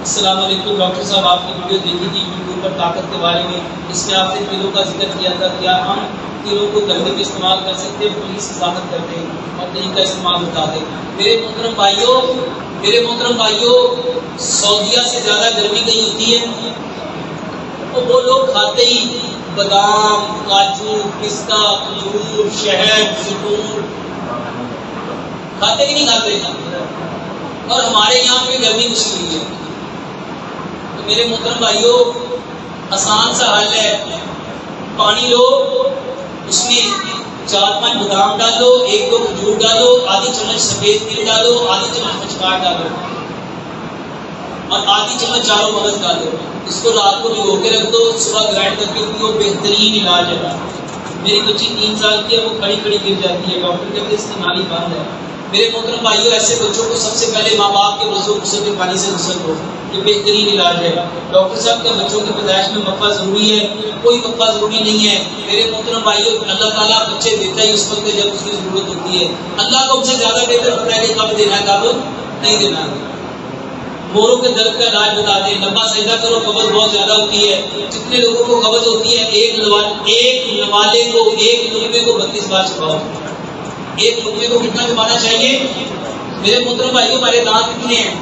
السلام علیکم ڈاکٹر صاحب، آپ کی ویڈیو دیکھی تھی یوٹیوب پر طاقت کے بارے میں. اس میں آپ نے تیلوں کا ذکر کیا تھا. کیا ہم تیلوں کو گرمی میں استعمال کر سکتے ہیں؟ پلیز وضاحت کر دیں اور طریقہ استعمال بتا دیں. میرے محترم بھائیوں، سعودیہ سے زیادہ گرمی نہیں ہوتی ہے. تو وہ لوگ کھاتے ہی بادام، کاجو، پستہ، کھجور، شہد، زیتون کھاتے ہی نہیں کھاتے. اور ہمارے یہاں پہ گرمی مشکل ہے. تو میرے محترم بھائیوں، آسان سا حل ہے. پانی لو، اس میں 4-5 بادام ڈالو، 1-2 کھجور ڈالو، آدھی چمچ سفید تل ڈالو، آدھی چمچ مچکار ڈالو اور آدھی چمچ چاروں مغز ڈالو. اس کو رات کو بھگو کے رکھ دو، صبح گرائنڈ کر کے پیو. بہترین علاج ہے. میری بچی 3 سال کی ہے، وہ کھڑی کھڑی گر جاتی ہے. ڈاکٹر کہتے ہیں اس کی نالی بند ہے. میرے محترم بھائیوں، ایسے بچوں کو سب سے پہلے ماں باپ کے غسل کے پانی سے غسل دو. یہ بہترین علاج ہے. ڈاکٹر صاحب کے بچوں کی پیدائش میں وقفہ ضروری ہے؟ کوئی وقفہ ضروری نہیں ہے. میرے محترم بھائیوں، اللہ تعالیٰ بچے دیتا ہے اس وقت جب اس کی ضرورت ہوتی ہے. اللہ کو ہم سے زیادہ بہتر پتا ہے کہ کب دینا ہے کب نہیں دینا. موروں کے درد کا علاج بتا دیں. لمبا سجدہ کرو، قبض بہت زیادہ ہوتی ہے. جتنے لوگوں کو قبض ہوتی ہے، ایک نوالے کو، ایک لقمے کو 32 بار چباؤ. ایک لقمے کو کتنا چبانا چاہیے؟ میرے محترم بھائیوں، ہمارے دانت کتنے ہیں؟